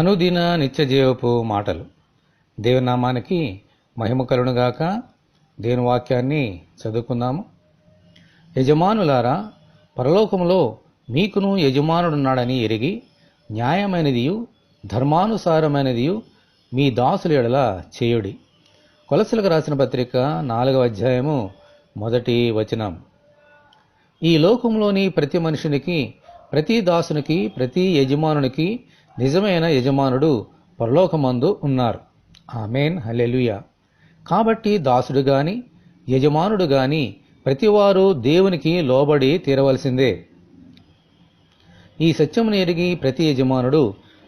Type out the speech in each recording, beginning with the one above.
అనుదిన నిత్యజీవపు మాటలు. దేవుని నామానికి మహిమ కలుగునుగాక. దేవుని వాక్యాన్ని చదువుకుందాము. యజమానులారా, పరలోకములో మీకును యజమానుడున్నాడని ఎరిగి న్యాయమైనదియు ధర్మానుసారమైనదియు మీ దాసుల ఎడల చేయుడి. కొలసలకు రాసిన పత్రిక 4వ అధ్యాయము 1వ వచనం. ఈ లోకంలోని ప్రతి మనుషునికి, ప్రతి దాసునికి, ప్రతి యజమానునికి నిజమైన యజమానుడు పరలోకమందు ఉన్నారు. ఆమేన్, హల్లెలూయా. కాబట్టి దాసుడు గాని యజమానుడు గాని ప్రతివారు దేవునికి లోబడి తీరవలసిందే. ఈ సత్యమును ఎరిగి ప్రతి యజమానుడు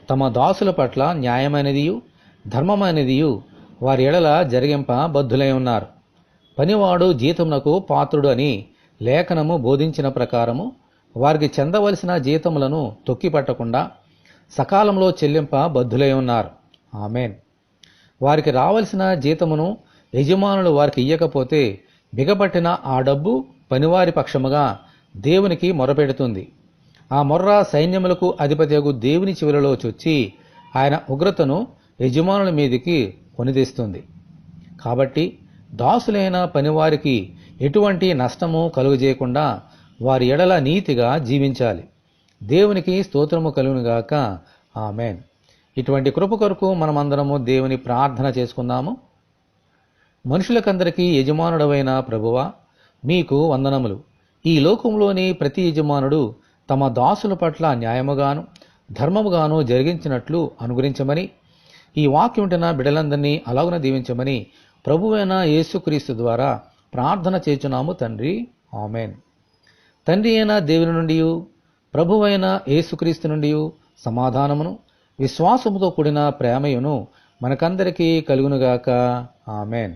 తమ దాసుల పట్ల న్యాయమైనదియు ధర్మమైనదియు వారి ఎడల జరిగింప బద్ధులై ఉన్నారు. పనివాడు జీతమునకు పాత్రుడు అని లేఖనము బోధించిన ప్రకారము వారికి చెందవలసిన జీతములను తొక్కిపట్టకుండా సకాలంలో చెల్లింప బద్ధులై ఉన్నారు. ఆమేన్. వారికి రావలసిన జీతమును యజమానులు వారికి ఇయ్యకపోతే బిగపట్టిన ఆ డబ్బు పనివారి పక్షముగా దేవునికి మొరపెడుతుంది. ఆ మొర్ర సైన్యములకు అధిపతియగు దేవుని చివరిలో చొచ్చి ఆయన ఉగ్రతను యజమానుల మీదికి కొనితెస్తుంది. కాబట్టి దాసులైన పనివారికి ఎటువంటి నష్టము కలుగజేయకుండా వారి ఎడల నీతిగా జీవించాలి. దేవునికి స్తోత్రము కలుగునుగాక. ఆమేన్. ఇటువంటి కృప కొరకు మనమందరము దేవుని ప్రార్థన చేసుకుందాము. మనుషులకందరికీ యజమానుడవైన ప్రభువా, మీకు వందనములు. ఈ లోకంలోని ప్రతి యజమానుడు తమ దాసుల పట్ల న్యాయముగాను ధర్మముగాను జరిగించినట్లు అనుగ్రహించమని, ఈ వాక్యం వింటున్న బిడ్డలందరినీ అలాగున దీవించమని ప్రభువైన యేసుక్రీస్తు ద్వారా ప్రార్థన చేయుచున్నాము తండ్రి. ఆమేన్. తండ్రి అయిన దేవుని నుండి ప్రభువైన యేసుక్రీస్తు నుండి సమాధానమును విశ్వాసముతో కూడిన ప్రేమయును మనకందరికీ కలుగునుగాక. ఆమేన్.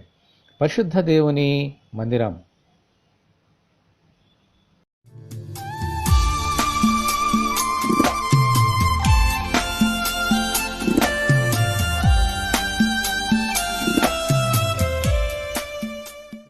పరిశుద్ధ దేవుని మందిరం.